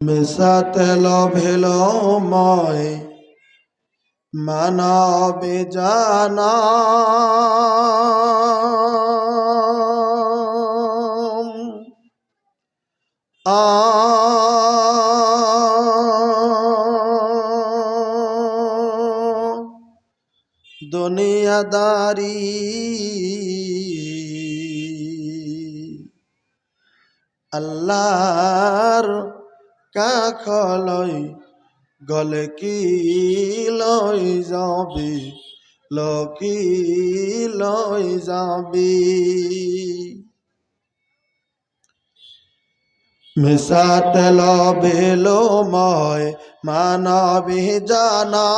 মিশাতে লোভেলো ময় মানবে জানা দুনিয়াদারি আল্লাহর কাখলই গলে কি লই যাবি লকি লই যাবি মিশাতে লবেলো ময় মানবী জানা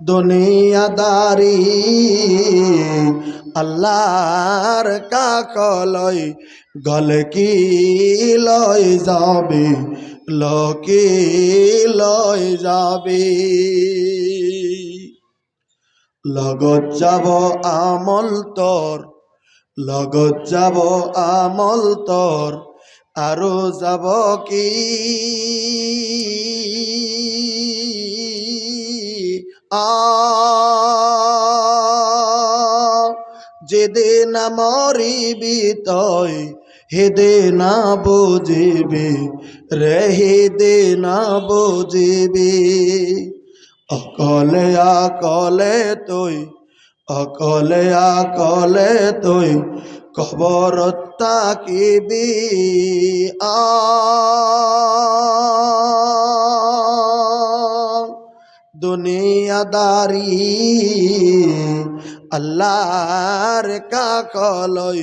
দুনিয়াদারি আল্লাহর কাকলই গলে কি লই যাবি লকি লই যাবি লগত যাব আমল তোর লগত যাব আমল তোর আরো যাব কি যেদিন মরিবি তই হেদিন বুঝিবি রে হেদিন বুঝিবি অকলে আকলে তুই অকলে আকলে তুই কবর তাকিবি দুনিয়াদারি আল্লাহর কাকলই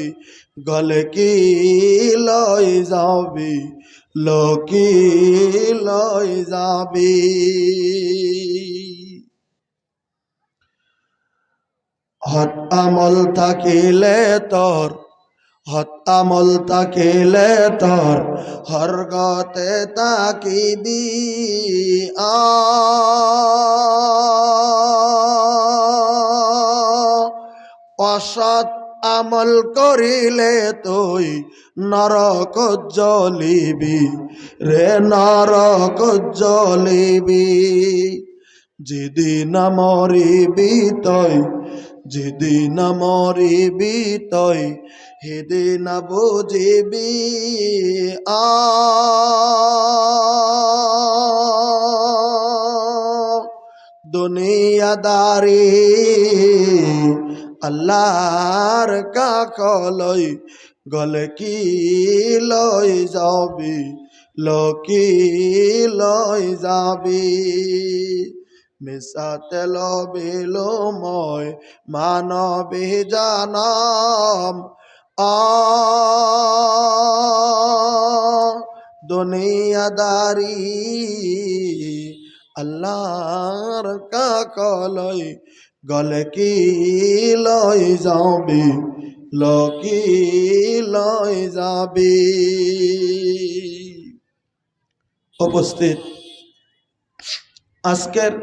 গলে কি লই যাবি লকি লই যাবি হত আমল থাকিলে তোর হত আমল থাকিলে তোর হরগতে তাকিবি অসৎ আমল করিলে তুই নরক জ্বলিবি রে নরক জ্বলিবি যেদিন মরিবি তই যেদিন মরিবি তই হেদিন বুঝিবি দুনিয়াদারি আল্লাহর কাকলই গলে কি লই যাবি লকি লই যাবি মিশাতে লবেলো ময় মানবে জানাম দুনিয়াদারি আল্লাহর কাকলই গলে কি লই যাবি লকি লই যাবি উপস্থিত আজকের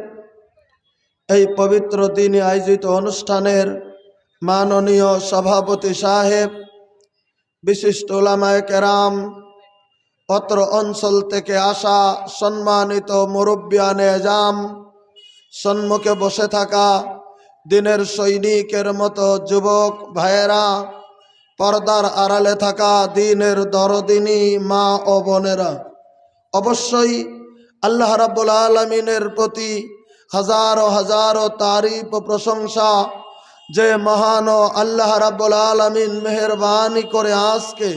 এই পবিত্র দিনে আয়োজিত অনুষ্ঠানের মাননীয় সভাপতি সাহেব, বিশিষ্ট উলামায়ে কেরাম, অত্র অঞ্চল থেকে আসা সম্মানিত মুরব্বিয়ানে এজাম, সম্মুখে বসে থাকা দিনের সৈনিকের মতো যুবক ভাইয়েরা, পর্দার আড়ালে থাকা দিনের দরদিনী মা ও বোনেরা, অবশ্যই আল্লাহ রাব্বুল আলামিনের প্রতি হাজারো হাজারো তারিফ ও প্রশংসা। যে মহান আল্লাহ রাব্বুল আলামিন মেহেরবানি করে আজকে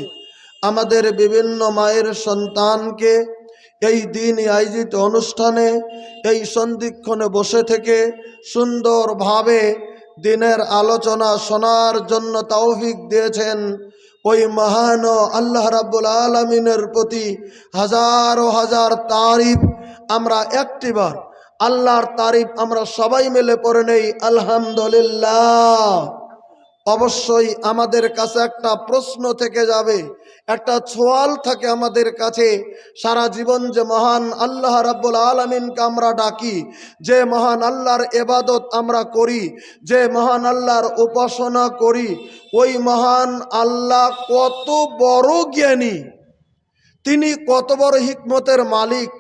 আমাদের বিভিন্ন মায়ের সন্তানকে এই দিন আয়োজিত অনুষ্ঠানে এই সন্ধিক্ষণে বসে থেকে সুন্দরভাবে দিনের আলোচনা শোনার জন্য তৌফিক দিয়েছেন, ওই মহান আল্লাহ রাব্বুল আলামিনের প্রতি হাজারো হাজার তারিফ। আমরা একটিবার আল্লাহর তারিফ আমরা সবাই মিলে পড়ে নেই আলহামদুলিল্লাহ। অবশ্যই আমাদের কাছে একটা প্রশ্ন থেকে যাবে, একটা সওয়াল থাকে আমাদের কাছে। সারা জীবন যে মহান আল্লাহ রাব্বুল আলামিনকে আমরা ডাকি, যে মহান আল্লাহর ইবাদত আমরা করি, যে মহান আল্লাহর উপাসনা করি, ওই মহান আল্লাহ কত বড় জ্ঞানী, তিনি কত বড় হিকমতের মালিক,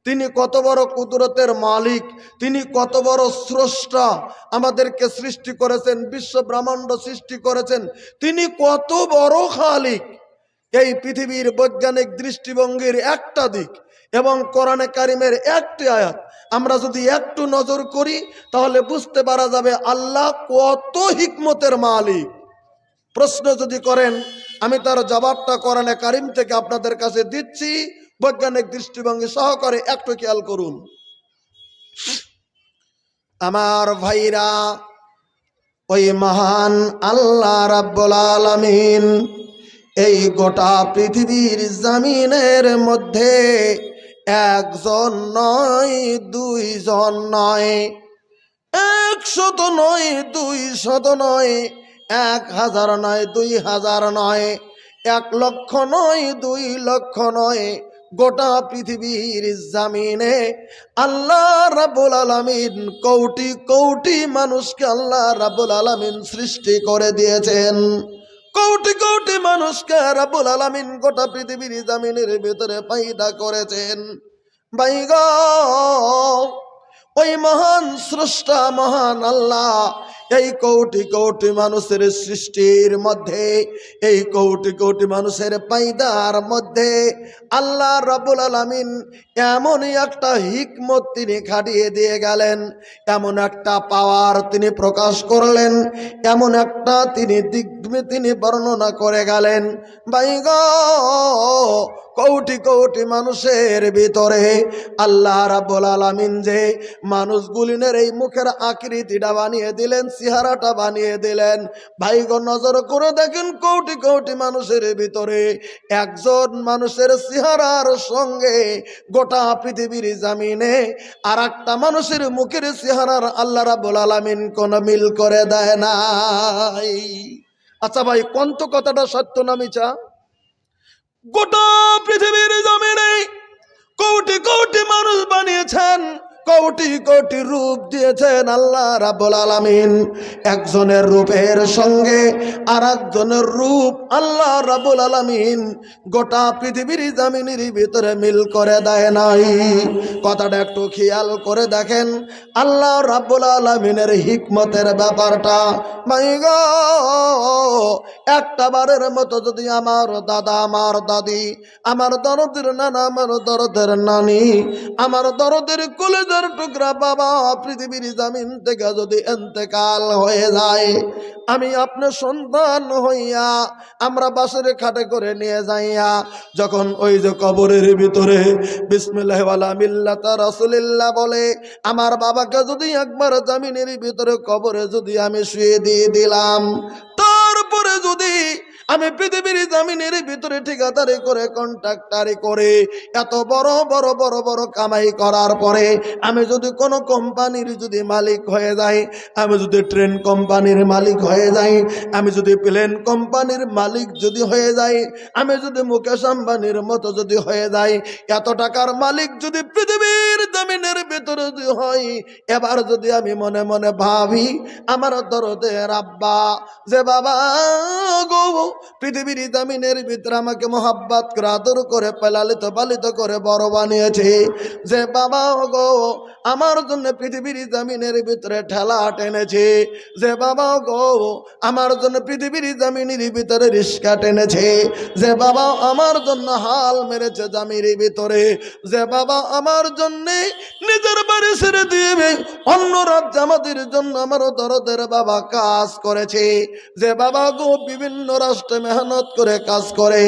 তিনি কত বড় কুদরতের মালিক, তিনি কত বড় স্রষ্টা, আমাদেরকে সৃষ্টি করেছেন, বিশ্ব ব্রহ্মাণ্ড সৃষ্টি করেছেন, তিনি কত বড় খালিক। এই পৃথিবীর বৈজ্ঞানিক দৃষ্টিভঙ্গির একটা দিক এবং কোরআনে কারিমের একটি আয়াত আমরা যদি একটু নজর করি, তাহলে বুঝতে পারা যাবে আল্লাহ কত হিকমতের মালিক। প্রশ্ন যদি করেন, আমি তার জবাবটা কোরআনে কারিম থেকে আপনাদের কাছে দিচ্ছি বৈজ্ঞানিক দৃষ্টিভঙ্গি সহকারে, একটু খেয়াল করুন। আমার ভাইরা, ওই মহান আল্লাহ রাব্বুল আলামিন এই গোটা পৃথিবীর জমিনের মধ্যে একজন নয়, দুইজন নয়, 100 নয়, 200 নয়, 1000 নয়, 2000 নয়, 1 লক্ষ নয়, 2 লক্ষ নয়, গোটা পৃথিবীর জমিনে আল্লাহ রাব্বুল আলামিন কোটি কোটি মানুষকে আল্লাহ রাব্বুল আলামিন সৃষ্টি করে দিয়েছেন। কোটি কোটি মানুষকে রাব্বুল আলামিন গোটা পৃথিবীর জমিনের ভিতরে পয়দা করেছেন। ভাই গো, ওই মহান স্রষ্টা মহান আল্লাহ এই কোটি কোটি মানুষের সৃষ্টির মধ্যে, এই কোটি কোটি মানুষের পয়দার মধ্যে আল্লাহ রাব্বুল আলামিন এমনই একটা হিকমত তিনি খাটিয়ে দিয়ে গেলেন, এমন একটা পাওয়ার তিনি প্রকাশ করলেন, এমন একটা তিনি বর্ণনা করে গেলেন। ভাই গো, কোটি কোটি মানুষের ভিতরে আল্লাহ রাব্বুল আলামিন যে মানুষগুলিনের এই মুখের আকৃতিটা বানিয়ে দিলেন, চেহারাটা বানিয়ে দিলেন, ভাই গো নজর করে দেখেন, কোটি কোটি মানুষের ভিতরে একজন মানুষের চেহারার সঙ্গে গোটা পৃথিবীর জমিনে আর একটা মানুষের মুখের চেহারার আল্লাহ রাব্বুল আলামিন কোনো মিল করে দেয় নাই। আচ্ছা ভাই, কোন তো কথাটা সত্য না মিছা? গোটা পৃথিবীর জমিনে কোটি কোটি মানুষ বানিয়েছেন, কোটি কোটি রূপ দিয়েছেন আল্লাহ রাব্বুল আলামিন। একজনের রূপের সঙ্গে আর একজনের রূপ আল্লাহ রাব্বুল আলামিন গোটা পৃথিবীর জমিনের ভিতরে মিল করে দেয় নাই। কথাটা একটু খেয়াল করে দেখেন, আল্লাহ রাব্বুল আলামিনের হিকমতের ব্যাপারটা। ভাই গো, একটা বারের মতো যদি আমার দাদা, আমার দাদি, আমার দরদের নানা, আমার দরদের নানি, আমার দরদের কলেজের টুকরা বাবা পৃথিবীর জমিন থেকে যদি ইন্তেকাল হয়ে যায়, আমি আপনার সন্তান হইয়া আমরা বাসের খাটে করে নিয়ে যাইয়া যখন ওই যে কবরের ভিতরে বিসমিল্লাহ ওয়ালা মিল্লাতা রাসূলিল্লাহ বলে আমার বাবাকে যদি একবার জমিনের ভিতরে কবরে যদি আমি শুয়ে দিয়ে দিলাম, তারপরে যদি আমি পৃথিবীর জমিনের ভিতরে ঠিকাদারি করে, কন্ট্রাক্টারি করে, এত বড় বড় বড় বড় কামাই করার পরে আমি যদি কোনো কোম্পানির যদি মালিক হয়ে যাই, আমি যদি ট্রেন কোম্পানির মালিক হয়ে যাই, আমি যদি প্লেন কোম্পানির মালিক যদি হয়ে যাই, আমি যদি মুকেশ আম্বানির মতো যদি হয়ে যাই, এত টাকার মালিক যদি পৃথিবীর জমিনের ভিতরে যদি হই, এবার যদি আমি মনে মনে ভাবি আমার দরদের আব্বা, যে বাবা গো পৃথিবীর জমিনের ভিতরে আমাকে মোহাব্বত করে আদর করে লালিত পালিত করে বড় বানিয়েছে, যে বাবা গো আমার জন্য পৃথিবীর জমিনের ভিতরে ঠেলা টেনেছে, যে বাবা গো আমার জন্য পৃথিবীর জমিনের ভিতরে রিস্কা টেনেছে, যে বাবা আমার জন্য হাল মেরেছে জমির ভিতরে, যে বাবা আমার জন্য নিজের বাড়ি ছেড়ে দিয়ে অন্য রাজ্যে আমাদের জন্য আমার দরদের বাবা কাজ করেছে, যে বাবা গো বিভিন্ন রাষ্ট্র কষ্টে মেহনত করে কাজ করে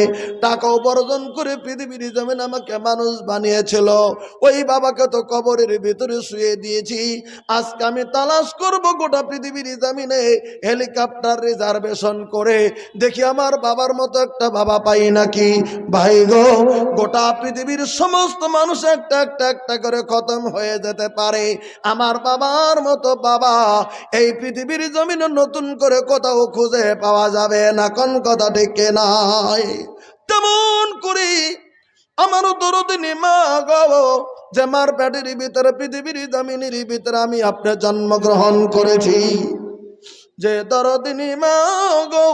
টাকা উপার্জন করে পৃথিবীর জমিন আমাকে মানুষ বানিয়েছিল। ওই বাবাকে তো কবরের ভিতরে শুয়ে দিয়েছি। আজকে আমি তালাশ করব গোটা পৃথিবীর জমিনে হেলিকপ্টার রিজার্ভেশন করে দেখি আমার বাবার মতো একটা বাবা পাই নাকি। ভাই গো, গোটা পৃথিবীর সমস্ত মানুষ একটা একটা একটা করে খতম হয়ে যেতে পারে, আমার বাবার মতো বাবা এই পৃথিবীর জমিনে নতুন করে কোথাও খুঁজে পাওয়া যাবে না। কোন কথা ঠিক নাই? তেমন করি আমারও দরদিনী মা গো, যে মার পেটের ভিতরে পৃথিবীর জমিনের ভিতরে আমি আপনার জন্মগ্রহণ করেছি, যে দরদিনী মা গো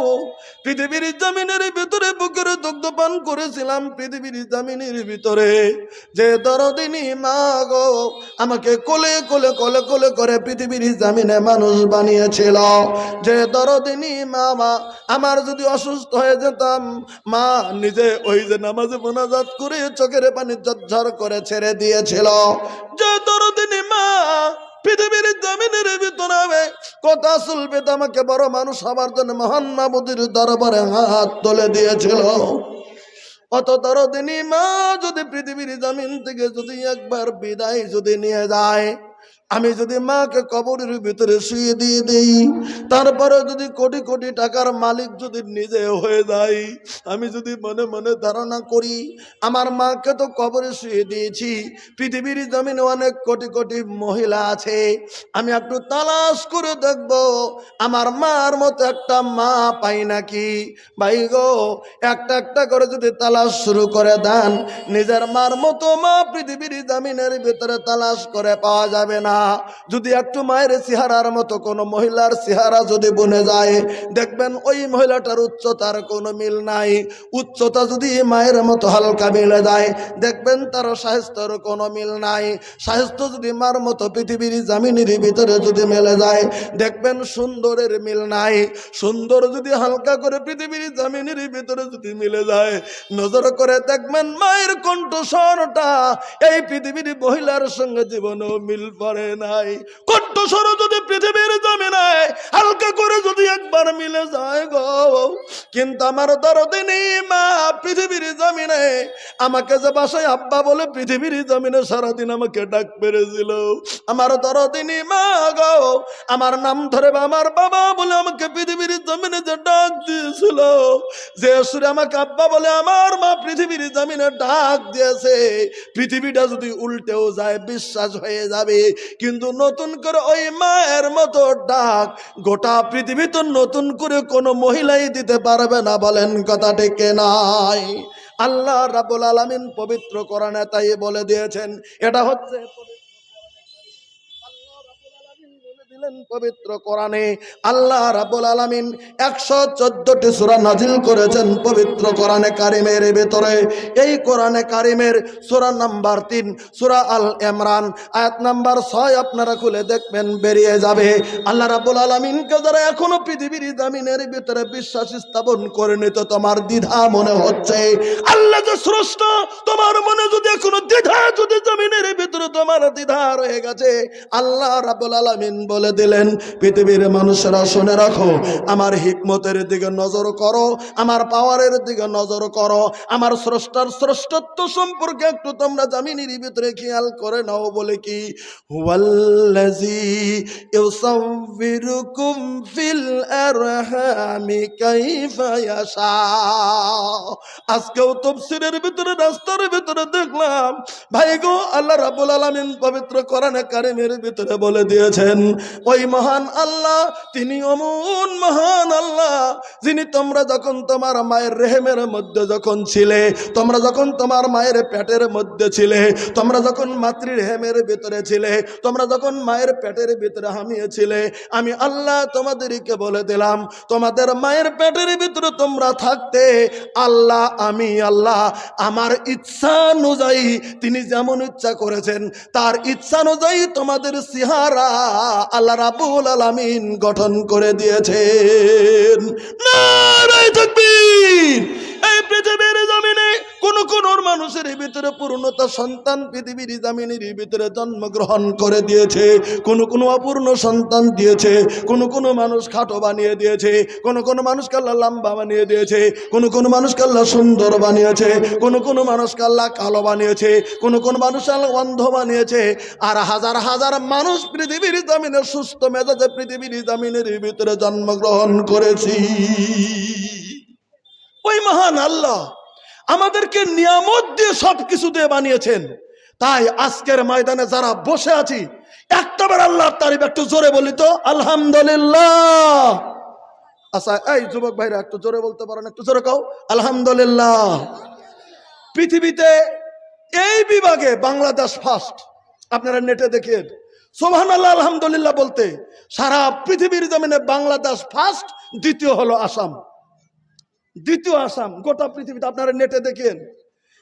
পৃথিবীর জমিনের ভিতরে বুকের দুগ্ধ পান করেছিলাম পৃথিবীর জমিনের ভিতরে, যে দরদিনী মা গো আমাকে কোলে কোলে কোলে কোলে করে পৃথিবীর জমিনে মানুষ বানিয়েছিল, যে দরদিনী মা আমার যদি অসুস্থ হয়ে যেতাম মা নিজে ওই যে নামাজে মোনাজাত করে চোখের পানি ঝরঝর করে ছেড়ে দিয়েছিল, যে দরদিনী মা পৃথিবীর জমিনের ভিতরে কথা শুনবে তো আমাকে বড় মানুষ হবার জন্য মহান মাবুদের দরবারে হাত তুলে দিয়েছিল। অত দরদিনী মা যদি পৃথিবীর জমিন থেকে যদি একবার বিদায় যদি নিয়ে যায়, আমি যদি মাকে কবরের ভিতরে শুয়ে দিয়ে দেই, তারপরে যদি কোটি কোটি টাকার মালিক যদি নিজে হয়ে যাই, আমি যদি মনে মনে ধারণা করি আমার মাকে তো কবরে শুয়ে দিয়েছি, পৃথিবীর জমিনে অনেক কোটি কোটি মহিলা আছে, আমি একটু তালাশ করে দেখব আমার মার মতো একটা মা পাই নাকি। ভাই গো, একটা একটা করে যদি তালাশ শুরু করে দেন, নিজের মার মতো মা পৃথিবীর জমিনের ভিতরে তালাশ করে পাওয়া যাবে না। যদি একটু মায়ের চেহারার মতো কোনো মহিলার চেহারা যদি বনে যায়, দেখবেন ওই মহিলাটার উচ্চতার কোনো মিল নাই। উচ্চতা যদি মায়ের মতো হালকা মিলে যায়, দেখবেন তার স্বাস্থ্যের কোনো মিল নাই। স্বাস্থ্য যদি মার মতো পৃথিবীর জমিনের ভিতরে যদি মেলে যায়, দেখবেন সুন্দরের মিল নাই। সুন্দর যদি হালকা করে পৃথিবীর জমিনের ভিতরে যদি মিলে যায়, নজর করে দেখবেন মায়ের কণ্ঠস্বরটা এই পৃথিবীর মহিলার সঙ্গে জীবনেও মিল পড়ে নাই। কণ্ঠস্বর যদি পৃথিবীর জমিনে হালকা করে যদি একবার মিলে যায় গো, কিন্তু আমার দরদিনী মা পৃথিবীর জমিনে আমাকে যে বাসায় আব্বা বলে পৃথিবীর জমিনে সারাদিন আমাকে ডাক পেরেছিল, আমার দরদিনী মা গো আমার নাম ধরে আমার বাবা বলে আমাকে পৃথিবীর জমিনে যে ডাক দিয়েছিল, যে সুরে আমাকে আব্বা বলে আমার মা পৃথিবীর জমিনে ডাক দিয়েছে, পৃথিবীটা যদি উল্টেও যায় বিশ্বাস হয়ে যাবে। কিন্তু নতুন করে ওই মায়ের মতো ডাক গোটা পৃথিবী তো নতুন করে কোনো মহিলাই দিতে পারবে না। বলেন কথা ঠিক নাই? আল্লাহ রাব্বুল আলামিন পবিত্র কোরআনে তাই বলে দিয়েছেন। এটা হচ্ছে পবিত্র কোরআনে আল্লাহ রাব্বুল আলামিন 114টি সূরা নাজিল করেছেন পবিত্র কোরআনে কারিমের ভিতরে। এই কোরআনে কারিমের সূরা নাম্বার 3 সূরা আল ইমরান আয়াত নাম্বার 6 আপনারা খুলে দেখবেন বেরিয়ে যাবে। আল্লাহ রাব্বুল আলামিনকে যারা এখনো পৃথিবীর জমিনের ভিতরে বিশ্বাস স্থাপন করেনি, তো তোমার দ্বিধা মনে হচ্ছে আল্লাহ যে স্রষ্টা, তোমার মনে যদি এখনো দ্বিধা যদি জমিনের ভিতরে তোমার দ্বিধা রয়ে গেছে, আল্লাহ রাব্বুল আলামিন বলে দিলেন পৃথিবীর মানুষেরা শুনে রাখো, আমার হিকমতের দিকে নজর করো, আমার পাওয়ারের দিকে নজর করো, আমার স্রষ্টার স্রষ্টত্ব সম্পর্কে একটু তোমরা জমিনের ভিতরে খেয়াল করে নাও। বলে কি হুয়াল্লাযী ইউসাউবিরুকুম ফিল আরহামি কাইফা ইয়াশা। আজকেও তাফসীরের ভিতরে রাস্তার ভিতরে দেখলাম ভাই গো আল্লাহ রাব্বুল আলামিন পবিত্র কোরআনে কারিমের ভিতরে বলে দিয়েছেন ওই মহান আল্লাহ তিনি অমন মহান আল্লাহ যিনি তোমরা যখন তোমার মায়ের রেহেমের মধ্যে যখন ছিলে, তোমরা যখন তোমার মায়ের পেটের মধ্যে ছিলে, তোমরা যখন মাতৃ রেহেমের ভিতরে ছিলে, তোমরা যখন মায়ের পেটের ভিতরে হামিয়েছিলে, আমি আল্লাহ তোমাদেরকে বলে দিলাম তোমাদের মায়ের পেটের ভিতরে তোমরা থাকতে আল্লাহ আমি আল্লাহ আমার ইচ্ছা অনুযায়ী তিনি যেমন ইচ্ছা করেছেন তার ইচ্ছা অনুযায়ী তোমাদের চেহারা আল্লাহ রাব্বুল আলামিন গঠন করে দিয়েছেন। নারায়ে তাকবীর। এই পৃথিবীর জমিনে কোন কোন মানুষের ভিতরে পূর্ণতা সন্তান পৃথিবীর জামিনের ভিতরে জন্মগ্রহণ করে দিয়েছে, কোন অপূর্ণ সন্তান দিয়েছে, কোন মানুষ খাটো বানিয়ে দিয়েছে, কোন মানুষকে আল্লাহ লম্বা বানিয়ে দিয়েছে, কোন মানুষকে আল্লাহ সুন্দর বানিয়েছে, কোন মানুষকে আল্লাহ কালো বানিয়েছে, কোন মানুষ আল্লাহ অন্ধ বানিয়েছে। আর হাজার হাজার মানুষ পৃথিবীর জামিনে সুস্থ মেজাজে পৃথিবীর জামিনের ভিতরে জন্মগ্রহণ করেছি। ওই মহান আল্লাহ আমাদেরকে নিয়ামত দিয়ে সবকিছু দিয়ে বানিয়েছেন। তাই আজকের ময়দানে যারা বসে আছি, একটাবার আল্লাহর তারিফ একটু জোরে বলি তো, আলহামদুলিল্লাহ। আচ্ছা এই যুবক ভাইরা একটু জোরে বলতে পারেন, একটু জোরে কও আলহামদুলিল্লাহ। পৃথিবীতে এই বিভাগে বাংলাদেশ ফার্স্ট। আপনারা নেটে দেখেন সুবহানাল্লাহ আলহামদুলিল্লাহ বলতে সারা পৃথিবীর জমিনে বাংলাদেশ ফার্স্ট, দ্বিতীয় হলো আসাম। দ্বিতীয় আসাম গোটা পৃথিবীতে, আপনারা নেটে দেখেন।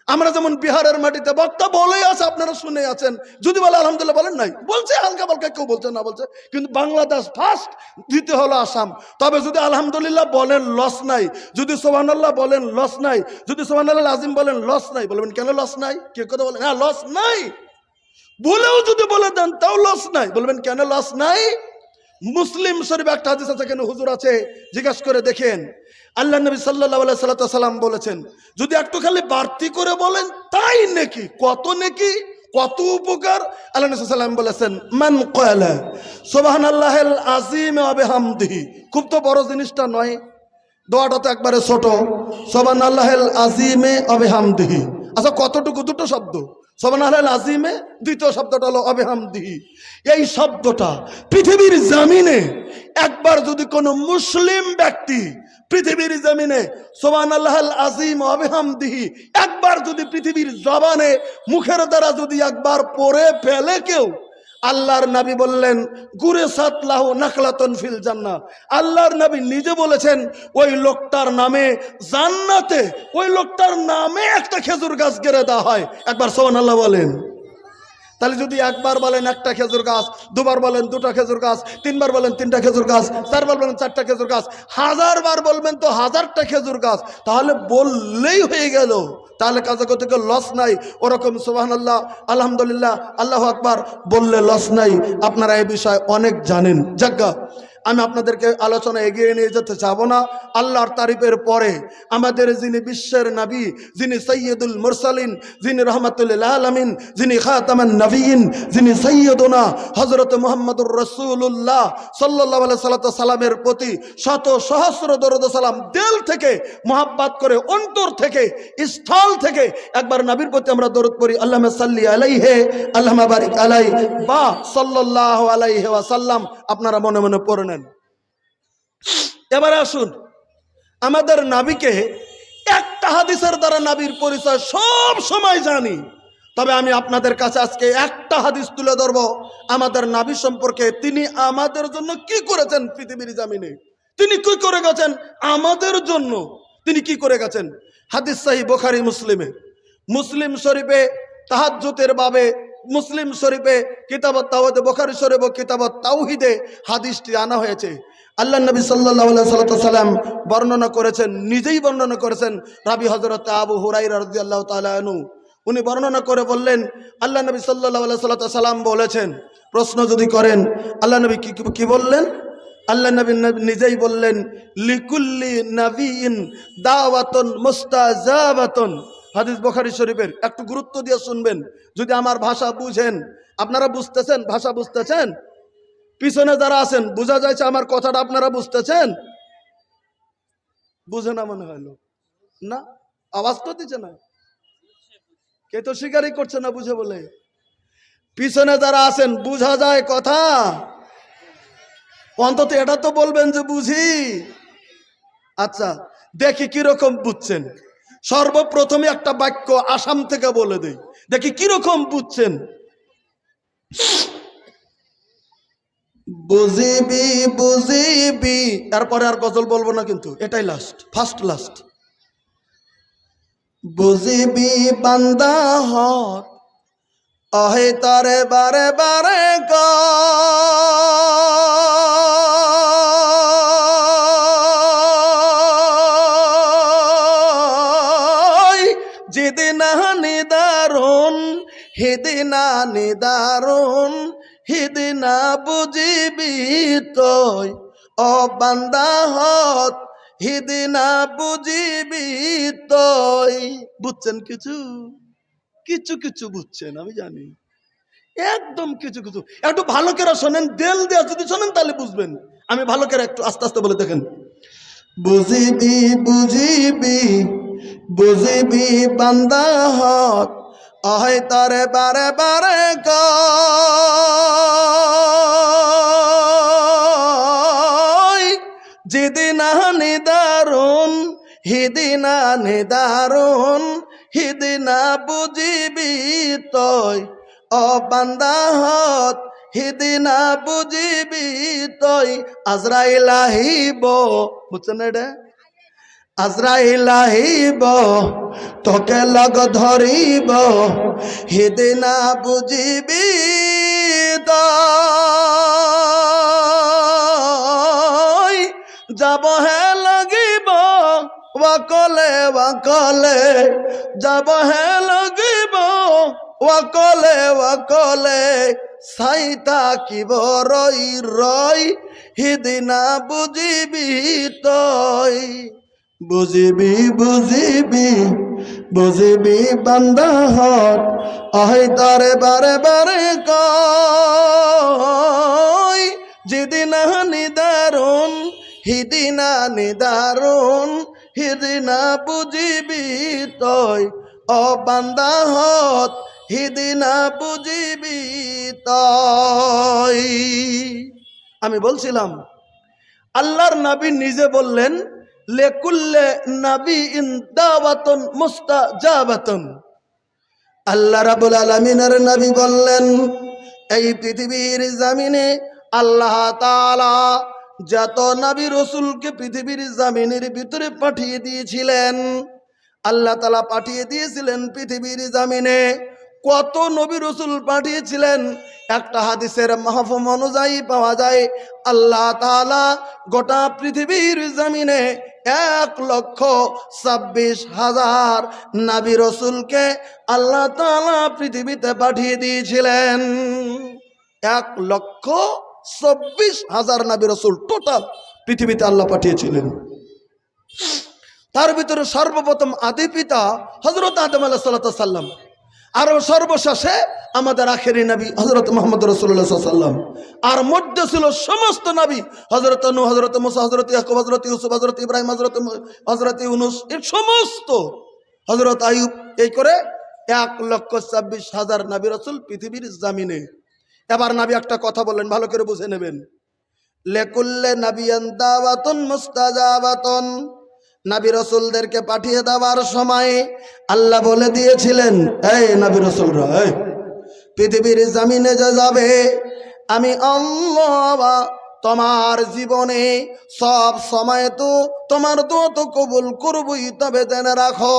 আমরা যেমন বিহারের মাটিতে বক্তা বলেই আছে, আপনারা শুনে আছেন, যদি বলে আলহামদুলিল্লাহ বলেন নাই, বলছে হালকা পালকা, কেউ বলছে না বলছে, কিন্তু বাংলাদেশ ফার্স্ট, দ্বিতীয় হলো আসাম। তবে যদি আলহামদুলিল্লাহ বলেন লস নাই, যদি সুবহানাল্লাহ বলেন লস নাই, যদি সুবহানাল্লাহ আজিম বলেন লস নাই। বলবেন কেন লস নাই? কে কথা বলেন হ্যাঁ লস নাই, বলেও যদি বলে দেন তাও লস নাই। বলবেন কেন লস নাই? মুসলিম শরীফ একটা হাদিস আছে, কেন হুজুর আছে জিজ্ঞাসা করে দেখেন। আল্লাহ নবী সাল্লাল্লাহু আলাইহি সাল্লাম বলেছেন, যদি একটু খালি বাড়তি করে বলেন তাই নেকি, কত নেকি, কত উপকার। আল্লাহ নবী সাল্লাল্লাহু আলাইহি সাল্লাম বলেছেন, মান ক্বালা সুবহানাল্লাহিল আযীম ওয়া বিহামদিহি। খুব তো বড় জিনিসটা নয়, দোয়াটা তো একবারে ছোট, সুবহানাল্লাহিল আযীম ওয়া বিহামদিহি। আচ্ছা কতটুকু? দুটো শব্দ, সুবহানাল্লাহিল আযীমে, দ্বিতীয় শব্দটা হলো অবিহামদিহি। এই শব্দটা পৃথিবীর জমিনে একবার যদি কোনো মুসলিম ব্যক্তি পৃথিবীর জমিনে সুবহানাল্লাহিল আযীম ওয়া বিহামদিহি একবার যদি পৃথিবীর জবানে মুখের দ্বারা যদি একবার পড়ে ফেলে কেউ, আল্লাহর নবী বললেন গুরেসাত লাহু নাখলাতুন ফিল জান্নাহ। আল্লাহর নবী নিজে বলেছেন ওই লোকটার নামে জান্নাতে, ওই লোকটার নামে একটা খেজুর গাছ গেড়ে দেওয়া হয়। একবার সুবহানাল্লাহ বলেন। তাহলে যদি একবার বলেন একটা খেজুর গাছ, দুবার বলেন দুটা খেজুর গাছ, তিনবার বলেন তিনটা খেজুর গাছ, চারবার বলেন চারটা খেজুর গাছ, হাজারবার বলবেন তো হাজারটা খেজুর গাছ, তাহলে বললেই হয়ে গেল। তাহলে কাজে করতে গেলে লস নাই। ওরকম সুবহানাল্লাহ আলহামদুলিল্লাহ আল্লাহু আকবার বললে লস নাই। আপনারা এই বিষয়ে অনেক জানেন। যাজ্ঞা আমি আপনাদেরকে আলোচনা এগিয়ে নিয়ে যেতে চাবো না। আল্লাহর তারিফের পরে আমাদের যিনি বিশ্বের নবী, যিনি সৈয়দুল মুরসালিন, যিনি রহমাতুল আলামিন, যিনি খাতামান নবীন, যিনি সৈয়দুনা হযরত মুহাম্মদুর রাসূলুল্লাহ সাল্লাল্লাহু আলাইহি সাল্লামের প্রতি শত সহস্র দরুদ ও সালাম দিল থেকে মুহাব্বত করে, অন্তর থেকে, স্থল থেকে একবার নবীর প্রতি আমরা দরুদ পড়ি। আল্লাহুম্মা সাল্লি আলাইহি আল্লাহুম্মা বারিক আলাইহি বা সাল্লাল্লাহু আলাইহি ওয়াসাল্লাম। আপনারা মনে মনে পড়েন। এবার আসুন, আমাদের নবীকে একটা হাদিসের দ্বারা নবীর পরিচয় সব সময় জানি, তবে আমি আপনাদের কাছে আজকে একটা হাদিস তুলে ধরবো আমাদের নবী সম্পর্কে। তিনি আমাদের জন্য কি করেছেন পৃথিবীর জমিনে, তিনি কি করে গেছেন আমাদের জন্য, তিনি কি করে গেছেন। হাদিস সহিহ বুখারী মুসলিমে, মুসলিম শরীফে তাহাজ্জুদের বাবে, মুসলিম শরীফে কিতাবুত তাওহীদ, বুখারী শরীফ কিতাবুত তাওহীদে হাদিসটি আনা হয়েছে। আল্লাহ নবী সাল্লাল্লাহু আলাইহি সাল্লাম বর্ণনা করেছেন, নিজেই বর্ণনা করেছেন। রাবি হযরত আবু হুরায়রা রাদিয়াল্লাহু তাআলা আনহু উনি বর্ণনা করে বললেন, আল্লাহ নবী সাল্লাল্লাহু আলাইহি সাল্লাম বলেছেন, প্রশ্ন যদি করেন আল্লাহ নবী কি বললেন, আল্লাহ নবী নিজেই বললেন, লিকুল্লি নাবিয়িন দাওয়াতুন মুস্তাজাবাতুন। হাদিস বুখারী শরীফের, একটু গুরুত্ব দিয়ে শুনবেন। যদি আমার ভাষা বুঝেন, আপনারা বুঝতেছেন, ভাষা বুঝতেছেন, পিছনে যারা আছেন বোঝা যাচ্ছে আমার কথাটা আপনারা বুঝতেছেন? বুঝে না মনে হলো না, আওয়াজ তো দিচ্ছে না, কে তো স্বীকারই করছে না বুঝে বলে। পিছনে যারা আছেন বুঝা যায় কথা, অন্তত এটা তো বলবেন যে বুঝি। আচ্ছা দেখি কিরকম বুঝছেন। সর্বপ্রথমে একটা বাক্য আসাম থেকে বলে দেই, দেখি কিরকম বুঝছেন। বুঝিবি বুঝিবি, তারপরে আর গজল বলবো না, কিন্তু এটাই লাস্ট, ফার্স্ট লাস্ট। বুঝিবি বান্দা হক আহে তারে বারে বারে যেদিন হিদিনা নিদারুন হিদিনা বুঝিবি তুই ও বান্দা হত হিদিনা বুঝিবি তুই। বুঝছেন কিছু কিছু কিছু বুঝছেন আমি জানি, একদম কিছু কিছু। একটু ভালো করে শোনেন, দেল দেয়া যদি শোনেন তাহলে বুঝবেন। আমি ভালো করে একটু আস্তে আস্তে বলে দেখেন। বুঝিবি বুঝিবি বুঝিবি বান্দা হত আয় তারে বারে বারে কই যেদিনা নিদারুন হিদিনা নিদারুন হিদিনা বুঝিবি তুই ও বান্দা হত হিদিনা বুঝিবি তুই। আজরাইল আহিব, বুঝছেন এটা? আজরাইল আহিব তোকে লগ ধরিব হিদিনা বুঝিবি তুই। যাব হে লাগিব ওয়াকলে ওয়াকলে, যাব হে লাগিব ওয়াকলে ওয়াকলে, সাইতা কিব রই রই হিদিনা বুঝিবি তুই। বুঝিবি বুঝিবি বুঝিবি বান্দা হত আই তারে বারে বারে কই যেদিনা নিদারুন হিদিনা নিদারুন হিদিনা বুঝিবি তুই ও বান্দা হত হিদিনা বুঝিবি তুই। আমি বলছিলাম আল্লাহর নবী নিজে বললেন লেকুল্লে নবী ইন দাওয়াতুন মুস্তাজাবাতুন। আল্লাহ রাব্বুল আলামিনের নবী বললেন এই পৃথিবীর জমিনে আল্লাহ তাআলা যত নবী রাসূলকে পৃথিবীর জমিনের ভিতরে পাঠিয়ে দিয়েছিলেন, আল্লাহ তাআলা পাঠিয়ে দিয়েছিলেন পৃথিবীর জমিনে। কত নবী রাসূল পাঠিয়েছিলেন একটা হাদিসের মাহফুম অনুযায়ী পাওয়া যায় আল্লাহ তাআলা গোটা পৃথিবীর জমিনে 1,26,000 নবী রাসূলকে আল্লাহ তাআলা পৃথিবীতে পাঠিয়ে দিয়েছিলেন। 1,26,000 নবী রাসূল টোটাল পৃথিবীতে আল্লাহ পাঠিয়েছিলেন। তার ভিতরে সর্বপ্রথম আদি পিতা হযরত আদম আলাইহিস সালাম, আর সর্বশেষে আমাদের আখেরি নবী হযরত মুহাম্মদ রাসূলুল্লাহ সাল্লাল্লাহু আলাইহি ওয়াসাল্লাম। আর মধ্যে ছিল সমস্ত নবী, হযরত নূহ, হযরত মুসা, হযরত ইয়াকুব, হযরত ইউসুফ, হযরত ইব্রাহিম, হযরত ইউনূস, এর সমস্ত, হযরত আইয়ুব, এই করে 1,26,000 নবী রাসূল পৃথিবীর জমিনে। এবার নবী একটা কথা বললেন, ভালো করে বুঝে নেবেন। লিকুল্লি নাবিয়্যিন দাওয়াতুন মুস্তাজাবাতুন। নবী রাসূলদেরকে পাঠিয়ে দেওয়ার সময় আল্লাহ বলে দিয়েছিলেন এই নবী রাসূলরা, এই পৃথিবীর জমিনে যে যাবে আমি আল্লাহ তোমার জীবনে সব সময় তো তোমার দোয়া তো কবুল করবই, তবে জেনে রাখো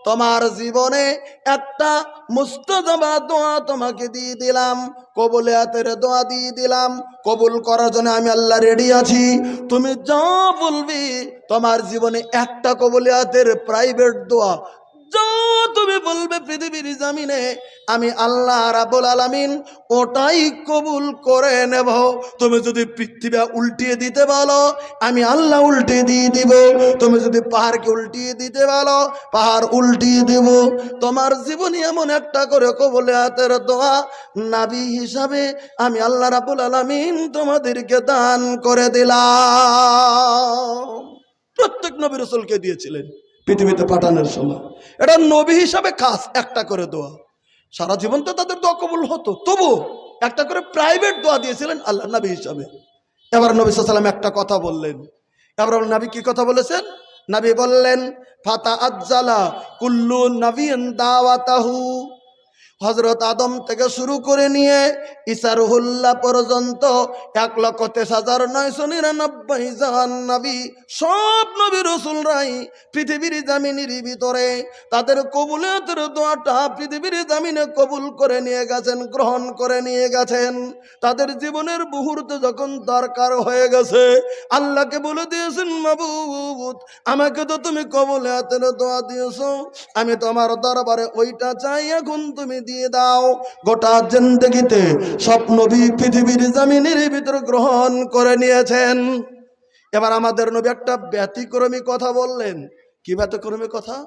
তোমার জীবনে একটা মুস্তাজাবা দোয়া তোমাকে দিয়ে দিলাম, কবুলিয়াতের দোয়া দিয়ে দিলাম। কবুল করার জন্য আমি আল্লাহ রেডি আছি। তুমি যা বলবি তোমার জীবনে একটা কবুলিয়াতের প্রাইভেট দোয়া যা তুমি বলবে পৃথিবীর জমিনে আমি আল্লাহ রাব্বুল আলামিন ওটাই কবুল করে নেব। তুমি যদি পৃথিবী উল্টিয়ে দিতে বলো আমি আল্লাহ উল্টিয়ে দিয়ে দিব। তুমি যদি পাহাড়কে উল্টিয়ে দিতে বলো পাহাড় উল্টিয়ে দেব। তোমার জীবনে এমন একটা করে কবুলিয়াতের দোয়া নবী হিসাবে আমি আল্লাহ রাব্বুল আলামিন তোমাদেরকে দান করে দিলাম। প্রত্যেক নবী রাসূলকে দিয়েছিলেন পৃথিবীতে পাঠানোর সময়। এটা নবী হিসাবে খাস একটা করে দোয়া। সারা জীবন তো তাদের দোয়া কবুল হতো, তবু একটা করে প্রাইভেট দোয়া দিয়েছিলেন আল্লাহ নবী হিসাবে। এবার নবী সাল্লাল্লাহু আলাইহি ওয়াসাল্লাম একটা কথা বললেন। এবার নবী কি কথা বলেছেন? নবী বললেন ফাতা আজ্জালা কুল্লু নবিয়্যিন দাওয়াতাহু। হযরত আদম থেকে শুরু করে নিয়ে ঈসা রুহুল্লাহ পর্যন্ত 1,23,999 জন নবী, সব নবী রাসূলরাই পৃথিবীর জমিনের ভিতরে তাদের কবুলিয়াতের দোয়াটা পৃথিবীর জমিনে কবুল করে নিয়ে গেছেন, গ্রহণ করে নিয়ে গেছেন। তাদের জীবনের মুহূর্তে যখন দরকার হয়ে গেছে আল্লাহকে বলে দিয়েছেন মাবুদ আমাকে তো তুমি কবুলিয়াতের দোয়া দিয়েছো, আমি তোমার দরবারে ওইটা চাই, এখন তুমি দিয়ে দাও। গোটা জিন্দেগিতে সব নবী পৃথিবীর জমিনের ভিতর গ্রহণ করে নিয়েছেন। এবার আমাদের নবী একটা ব্যতিক্রমী কথা বললেন। কি ব্যতিক্রমী কথা?